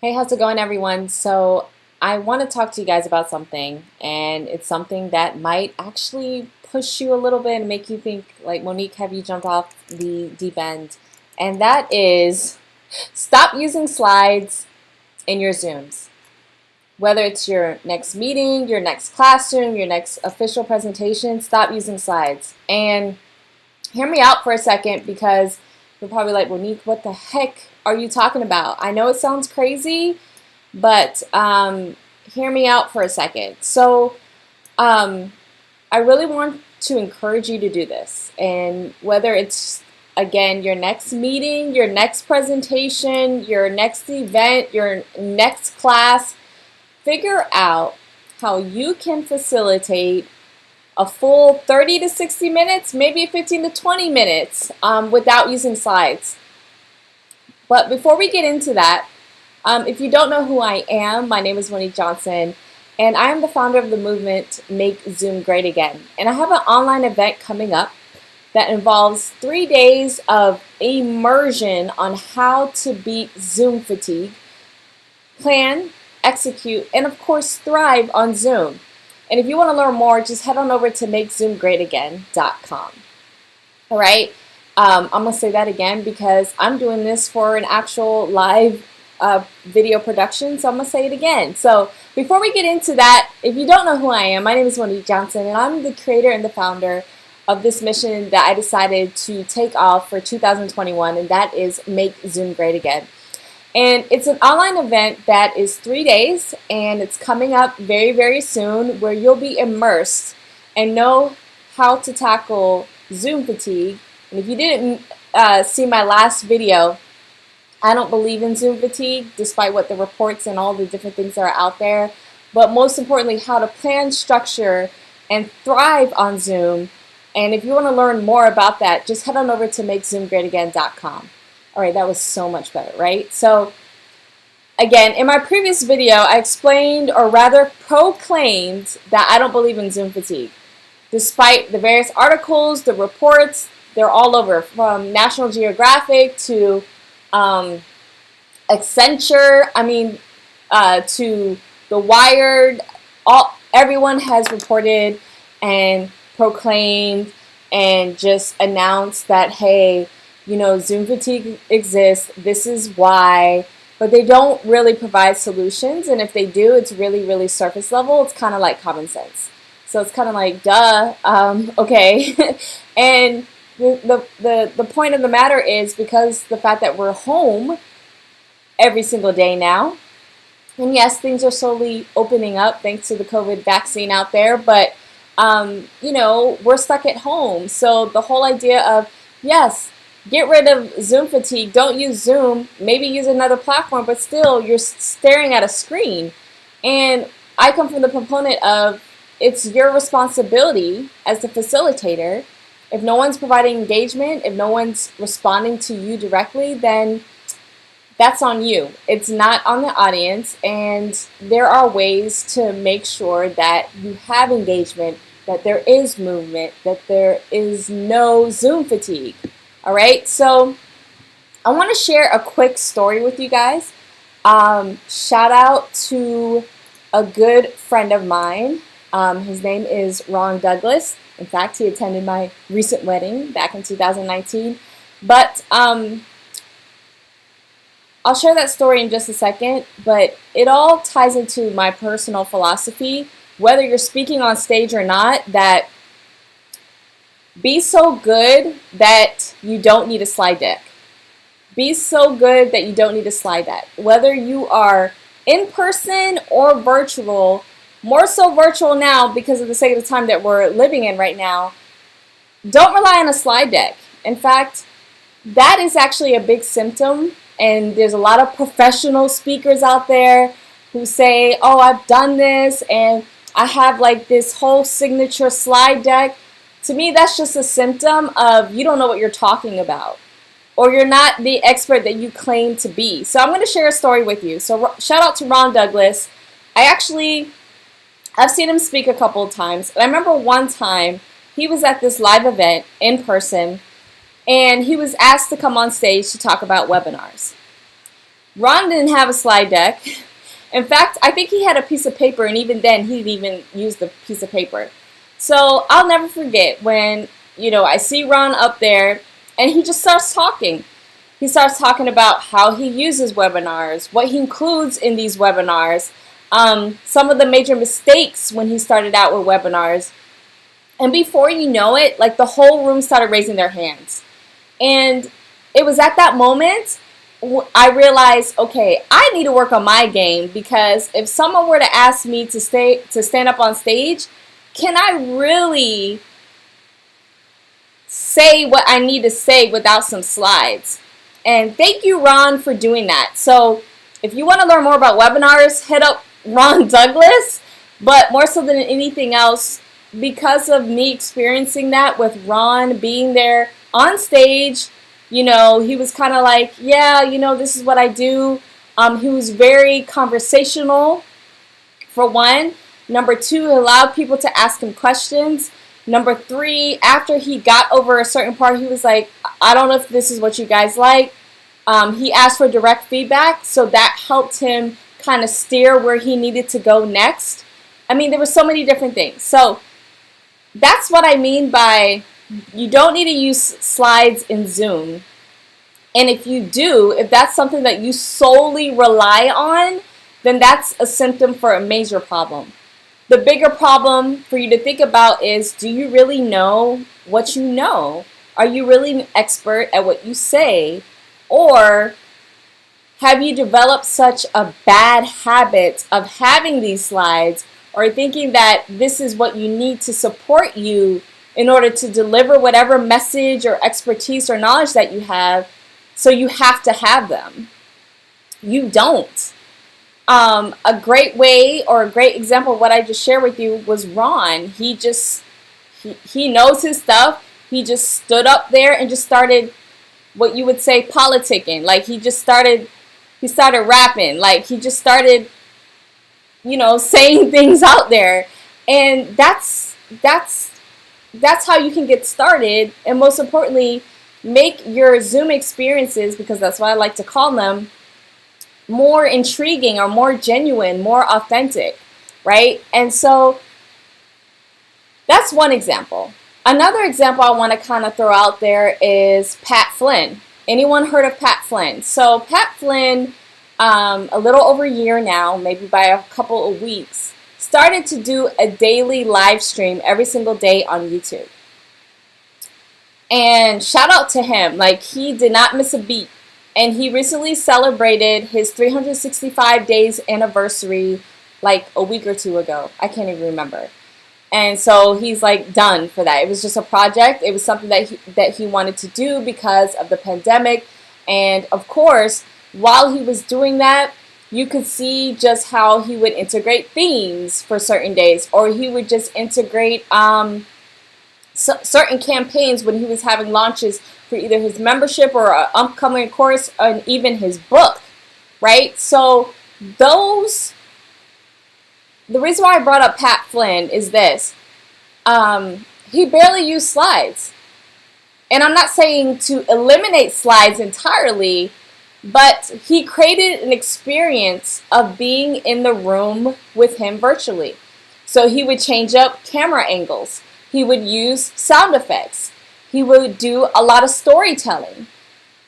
Hey, how's it going, everyone? So, I want to talk to you guys about something, and it's something that might actually push you a little bit and make you think, like, Monique, have you jumped off the deep end? And that is stop using slides in your Zooms. Whether it's your next meeting, your next classroom, your next official presentation, stop using slides. And hear me out for a second because you're probably like, Monique, what the heck are you talking about? I know it sounds crazy, but hear me out for a second. So I really want to encourage you to do this. And whether it's, again, your next meeting, your next presentation, your next event, your next class, figure out how you can facilitate a full 30 to 60 minutes, maybe 15 to 20 minutes without using slides. But before we get into that, if you don't know who I am, my name is Monique Johnson, and I am the founder of the movement Make Zoom Great Again. And I have an online event coming up that involves 3 days of immersion on how to beat Zoom fatigue, plan, execute, and of course thrive on Zoom. And if you want to learn more, just head on over to makezoomgreatagain.com. All right. I'm going to say that again because I'm doing this for an actual live video production, so I'm going to say it again. So before we get into that, if you don't know who I am, my name is Monique Johnson, and I'm the creator and the founder of this mission that I decided to take off for 2021, and that is Make Zoom Great Again. And it's an online event that is 3 days, and it's coming up very, very soon, where you'll be immersed and know how to tackle Zoom fatigue. And if you didn't see my last video, I don't believe in Zoom fatigue, despite what the reports and all the different things that are out there. But most importantly, how to plan, structure, and thrive on Zoom. And if you want to learn more about that, just head on over to makezoomgreatagain.com. All right, that was so much better, right? So again, in my previous video, I explained, or rather proclaimed, that I don't believe in Zoom fatigue. Despite the various articles, the reports, they're all over, from National Geographic to Accenture, to The Wired. Everyone has reported and proclaimed and just announced that, hey, Zoom fatigue exists, this is why, but they don't really provide solutions, and if they do, it's really, really surface level. It's kind of like common sense. So it's kind of like, duh, okay. And the point of the matter is, because the fact that we're home every single day now, and yes, things are slowly opening up thanks to the COVID vaccine out there, but, we're stuck at home. So the whole idea of, yes, get rid of Zoom fatigue. Don't use Zoom. Maybe use another platform, but still you're staring at a screen. And I come from the proponent of, it's your responsibility as the facilitator. If no one's providing engagement, if no one's responding to you directly, then that's on you. It's not on the audience. And there are ways to make sure that you have engagement, that there is movement, that there is no Zoom fatigue. All right, so I want to share a quick story with you guys. Shout out to a good friend of mine. His name is Ron Douglas. In fact, he attended my recent wedding back in 2019. But I'll share that story in just a second. But it all ties into my personal philosophy, whether you're speaking on stage or not, that be so good that you don't need a slide deck. Be so good that you don't need a slide deck. Whether you are in person or virtual, more so virtual now because of the sake of the time that we're living in right now, don't rely on a slide deck. In fact, that is actually a big symptom, and there's a lot of professional speakers out there who say, oh, I've done this, and I have like this whole signature slide deck. To me, that's just a symptom of you don't know what you're talking about, or you're not the expert that you claim to be. So I'm going to share a story with you. So shout out to Ron Douglas. I've seen him speak a couple of times. And I remember one time he was at this live event in person, and he was asked to come on stage to talk about webinars. Ron didn't have a slide deck. In fact, I think he had a piece of paper, and even then, he didn't even use the piece of paper. So I'll never forget when, I see Ron up there, and he just starts talking. He starts talking about how he uses webinars, what he includes in these webinars, some of the major mistakes when he started out with webinars. And before you know it, like the whole room started raising their hands. And it was at that moment I realized, okay, I need to work on my game, because if someone were to ask me to stand up on stage, can I really say what I need to say without some slides? And thank you, Ron, for doing that. So if you want to learn more about webinars, hit up Ron Douglas. But more so than anything else, because of me experiencing that with Ron being there on stage, he was kind of like, yeah, this is what I do. He was very conversational, for one. Number two, he allowed people to ask him questions. Number three, after he got over a certain part, he was like, I don't know if this is what you guys like. He asked for direct feedback, so that helped him kind of steer where he needed to go next. I mean, there were so many different things. So that's what I mean by you don't need to use slides in Zoom. And if you do, if that's something that you solely rely on, then that's a symptom for a major problem. The bigger problem for you to think about is, do you really know what you know? Are you really an expert at what you say? Or have you developed such a bad habit of having these slides, or thinking that this is what you need to support you in order to deliver whatever message or expertise or knowledge that you have, so you have to have them? You don't. A great way, or a great example of what I just shared with you, was Ron. He knows his stuff. He just stood up there and just started what you would say politicking. Like he started rapping. Like he just started, saying things out there. And that's how you can get started. And most importantly, make your Zoom experiences, because that's what I like to call them, more intriguing or more genuine, more authentic, right? And so that's one example. Another example I want to kind of throw out there is Pat Flynn. Anyone heard of Pat Flynn? So Pat Flynn, a little over a year now, maybe by a couple of weeks, started to do a daily live stream every single day on YouTube. And shout out to him. Like, he did not miss a beat. And he recently celebrated his 365 days anniversary like a week or two ago. I can't even remember. And so he's like done for that. It was just a project. It was something that he wanted to do because of the pandemic. And of course, while he was doing that, you could see just how he would integrate themes for certain days, or he would just integrate certain campaigns when he was having launches for either his membership or an upcoming course, and even his book, right? So the reason why I brought up Pat Flynn is this. He barely used slides. And I'm not saying to eliminate slides entirely, but he created an experience of being in the room with him virtually. So he would change up camera angles. He would use sound effects. He would do a lot of storytelling.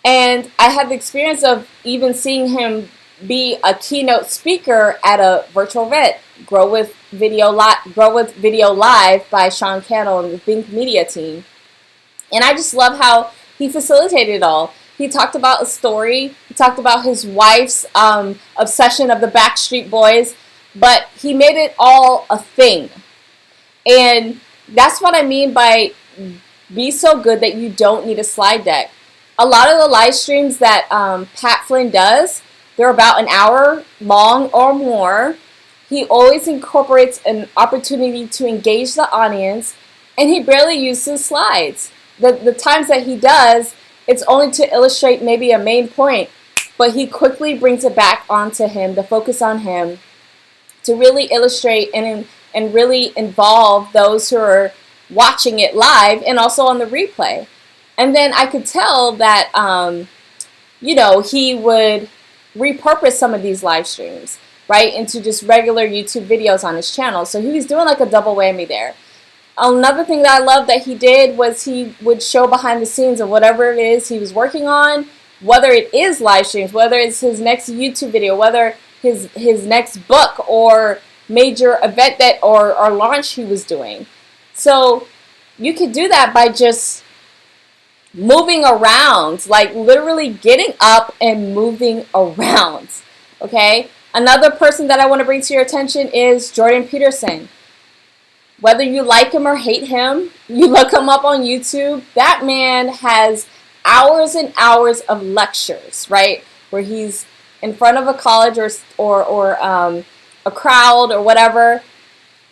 And I had the experience of even seeing him be a keynote speaker at a virtual event, Grow with Video Live by Sean Cannell and the Think Media team. And I just love how he facilitated it all. He talked about a story. He talked about his wife's obsession of the Backstreet Boys, but he made it all a thing. And that's what I mean by be so good that you don't need a slide deck. A lot of the live streams that Pat Flynn does, they're about an hour long or more. He always incorporates an opportunity to engage the audience, and he barely uses slides. The times that he does, it's only to illustrate maybe a main point, but he quickly brings it back onto him, the focus on him, to really illustrate and really involve those who are watching it live and also on the replay. And then I could tell that, he would repurpose some of these live streams, right, into just regular YouTube videos on his channel. So he was doing like a double whammy there. Another thing that I love that he did was he would show behind the scenes of whatever it is he was working on, whether it is live streams, whether it's his next YouTube video, whether his next book or major event that or launch he was doing. So you could do that by just moving around, like literally getting up and moving around. Okay? Another person that I want to bring to your attention is Jordan Peterson. Whether you like him or hate him, you look him up on YouTube, that man has hours and hours of lectures, right? Where he's in front of a college or a crowd or whatever,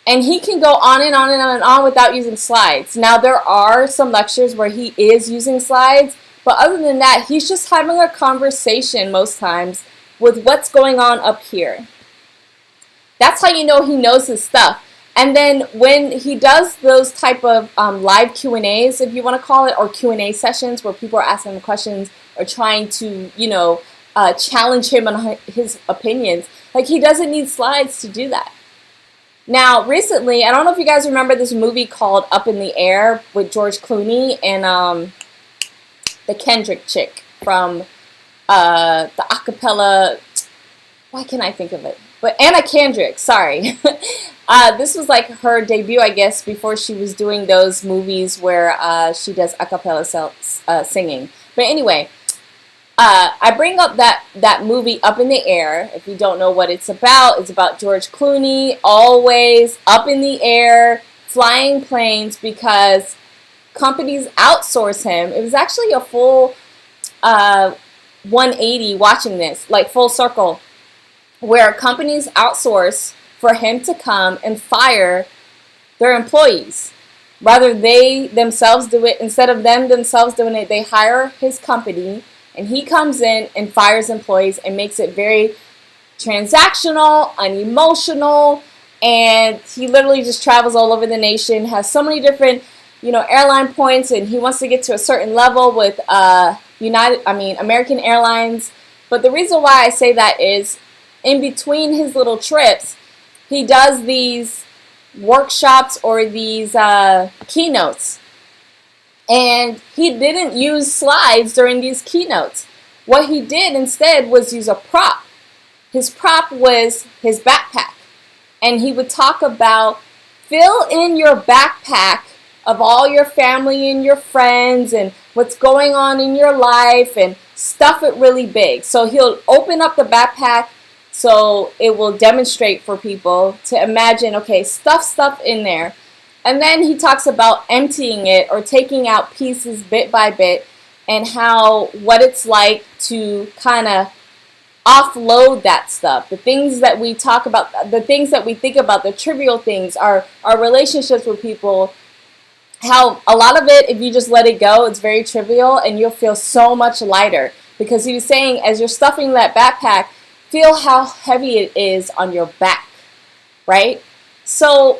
and he can go on and on and on and on without using slides. Now, there are some lectures where he is using slides, but other than that, he's just having a conversation most times with what's going on up here. That's how you know he knows his stuff. And then when he does those type of live Q&As, if you want to call it, or Q&A sessions where people are asking him questions or trying to, challenge him on his opinions, like, he doesn't need slides to do that. Now, recently, I don't know if you guys remember this movie called Up in the Air with George Clooney and the Kendrick chick from the acapella, why can't I think of it? But Anna Kendrick, sorry. This was like her debut, I guess, before she was doing those movies where she does acapella singing. But anyway, I bring up that movie Up in the Air. If you don't know what it's about George Clooney, always up in the air, flying planes because companies outsource him. It was actually a full 180 watching this, like full circle, where companies outsource for him to come and fire their employees. Rather, they themselves do it. Instead of them themselves doing it, they hire his company, and he comes in and fires employees and makes it very transactional, unemotional, and he literally just travels all over the nation, has so many different, airline points, and he wants to get to a certain level with American Airlines. But the reason why I say that is, in between his little trips, he does these workshops or these keynotes. And he didn't use slides during these keynotes. What he did instead was use a prop. His prop was his backpack. And he would talk about, fill in your backpack of all your family and your friends and what's going on in your life, and stuff it really big. So he'll open up the backpack so it will demonstrate for people to imagine, okay, stuff in there. And then he talks about emptying it or taking out pieces bit by bit, and what it's like to kind of offload that stuff. The things that we talk about, the things that we think about, the trivial things, our relationships with people, how a lot of it, if you just let it go, it's very trivial and you'll feel so much lighter. Because he was saying, as you're stuffing that backpack, feel how heavy it is on your back, right? So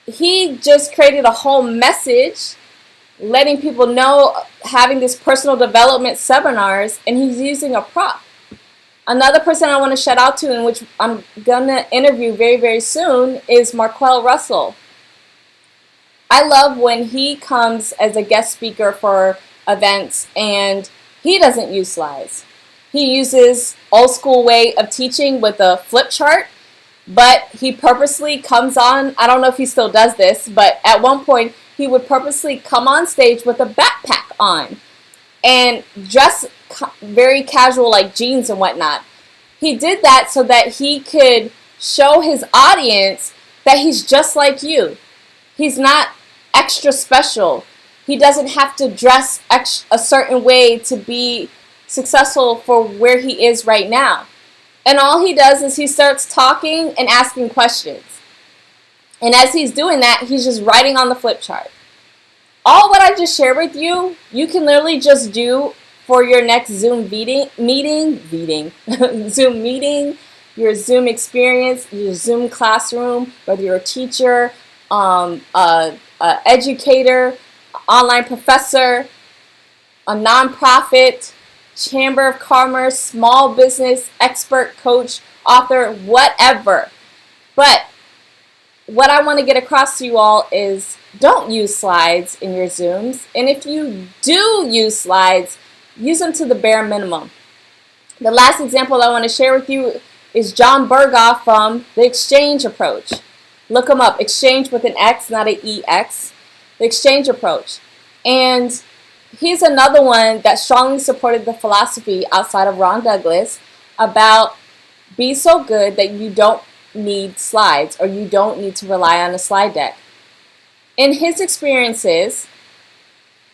he just created a whole message letting people know, having this personal development seminars, and he's using a prop. Another person I want to shout out to, and which I'm going to interview very, very soon, is Marquel Russell. I love when he comes as a guest speaker for events and he doesn't use slides. He uses old school way of teaching with a flip chart. But he purposely comes on, I don't know if he still does this, but at one point he would purposely come on stage with a backpack on and dress very casual, like jeans and whatnot. He did that so that he could show his audience that he's just like you. He's not extra special. He doesn't have to dress a certain way to be successful for where he is right now. And all he does is he starts talking and asking questions. And as he's doing that, he's just writing on the flip chart. All what I just shared with you, you can literally just do for your next Zoom Zoom meeting, your Zoom experience, your Zoom classroom, whether you're a teacher, educator, online professor, a nonprofit, chamber of commerce, small business, expert, coach, author, whatever. But what I want to get across to you all is don't use slides in your Zooms. And if you do use slides, use them to the bare minimum. The last example I want to share with you is John Berghoff from The Exchange Approach. Look him up. Exchange with an X, not an EX. The Exchange Approach. And he's another one that strongly supported the philosophy outside of Ron Douglas about be so good that you don't need slides or you don't need to rely on a slide deck. In his experiences,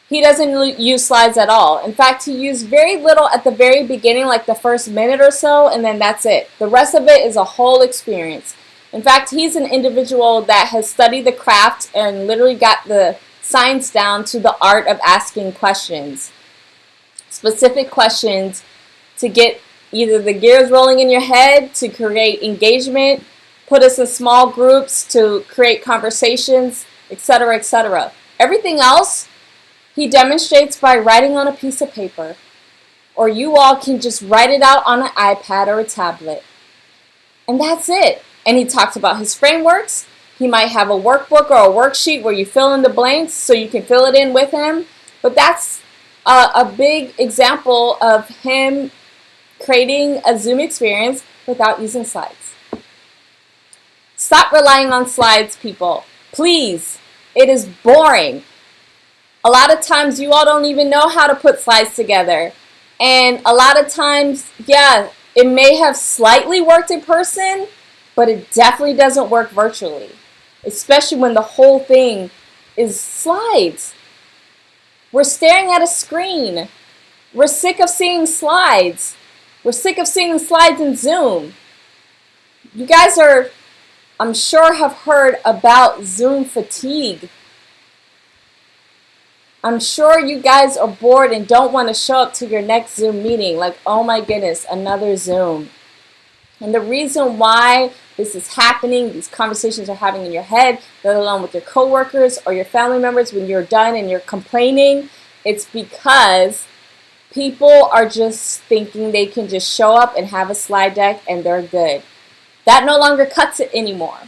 he doesn't use slides at all. In fact, he used very little at the very beginning, like the first minute or so, and then that's it. The rest of it is a whole experience. In fact, he's an individual that has studied the craft and literally got the science down to the art of asking questions. Specific questions to get either the gears rolling in your head, to create engagement, put us in small groups to create conversations, etc., etc. Everything else he demonstrates by writing on a piece of paper, or you all can just write it out on an iPad or a tablet. And that's it. And he talks about his frameworks. He might have a workbook or a worksheet where you fill in the blanks so you can fill it in with him. But that's a big example of him creating a Zoom experience without using slides. Stop relying on slides, people. Please. It is boring. A lot of times you all don't even know how to put slides together. And a lot of times, yeah, it may have slightly worked in person, but it definitely doesn't work virtually, especially when the whole thing is slides. We're staring at a screen. We're sick of seeing slides. We're sick of seeing slides in Zoom. You guys are, I'm sure, have heard about Zoom fatigue. I'm sure you guys are bored and don't want to show up to your next Zoom meeting. Like, oh my goodness, another Zoom. And the reason why this is happening, these conversations are happening in your head, let alone with your coworkers or your family members when you're done and you're complaining, it's because people are just thinking they can just show up and have a slide deck and they're good. That no longer cuts it anymore.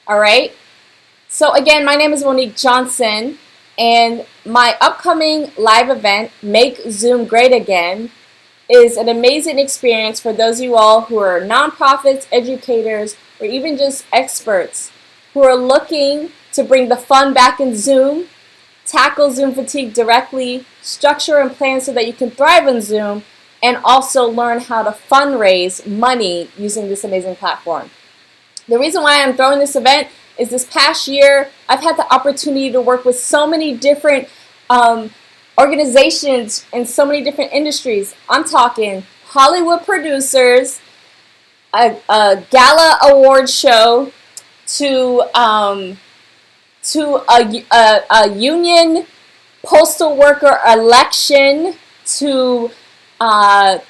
All right? So again, my name is Monique Johnson, and my upcoming live event, Make Zoom Great Again, is an amazing experience for those of you all who are nonprofits, educators, or even just experts who are looking to bring the fun back in Zoom, tackle Zoom fatigue directly, structure and plan so that you can thrive on Zoom, and also learn how to fundraise money using this amazing platform. The reason why I'm throwing this event is this past year, I've had the opportunity to work with so many different organizations in so many different industries. I'm talking Hollywood producers, a gala award show, to a union postal worker election, to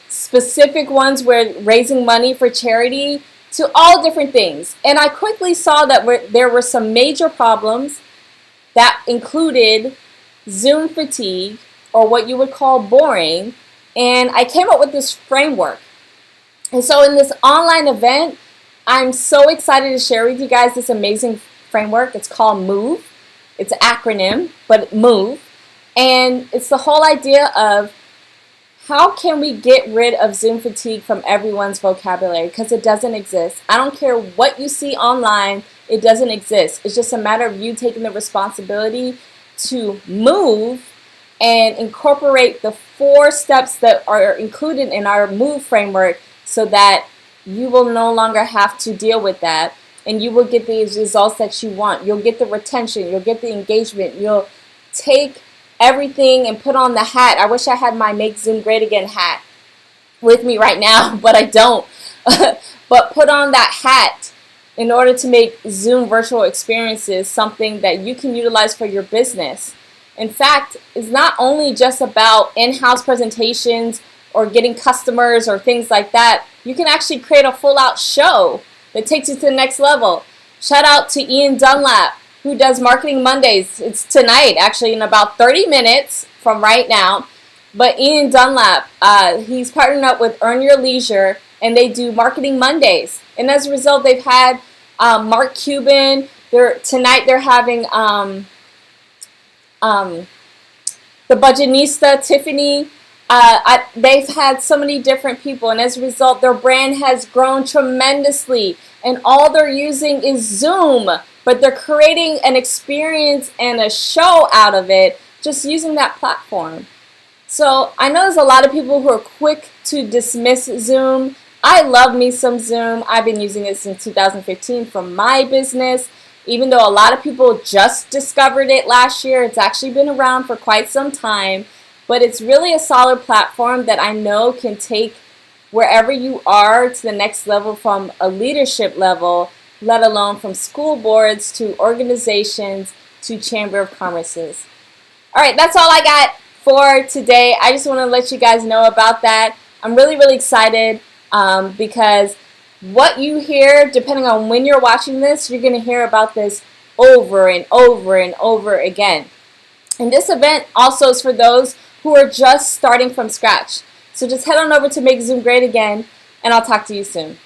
specific ones where raising money for charity, to all different things. And I quickly saw that there were some major problems that included Zoom fatigue, or what you would call boring, and I came up with this framework. And so in this online event, I'm so excited to share with you guys this amazing framework. It's called MOVE. It's an acronym, but MOVE. And it's the whole idea of how can we get rid of Zoom fatigue from everyone's vocabulary, because it doesn't exist. I don't care what you see online, it doesn't exist. It's just a matter of you taking the responsibility to move and incorporate the 4 steps that are included in our MOVE framework so that you will no longer have to deal with that, and you will get the results that you want. You'll get the retention, you'll get the engagement, you'll take everything and put on the hat. I wish I had my Make Zoom Great Again hat with me right now, but I don't. But put on that hat in order to make Zoom virtual experiences something that you can utilize for your business. In fact, it's not only just about in-house presentations or getting customers or things like that. You can actually create a full-out show that takes you to the next level. Shout out to Ian Dunlap, who does Marketing Mondays. It's tonight, actually, in about 30 minutes from right now. But Ian Dunlap, he's partnered up with Earn Your Leisure, and they do Marketing Mondays. And as a result, they've had Mark Cuban. Tonight they're having the Budgetnista, Tiffany. They've had so many different people, and as a result, their brand has grown tremendously. And all they're using is Zoom, but they're creating an experience and a show out of it just using that platform. So I know there's a lot of people who are quick to dismiss Zoom. I love me some Zoom. I've been using it since 2015 for my business. Even though a lot of people just discovered it last year, it's actually been around for quite some time. But it's really a solid platform that I know can take wherever you are to the next level, from a leadership level, let alone from school boards to organizations to Chamber of Commerce's. All right, that's all I got for today. I just want to let you guys know about that. I'm really, really excited because what you hear, depending on when you're watching this, you're going to hear about this over and over and over again. And this event also is for those who are just starting from scratch. So just head on over to Make Zoom Great Again, and I'll talk to you soon.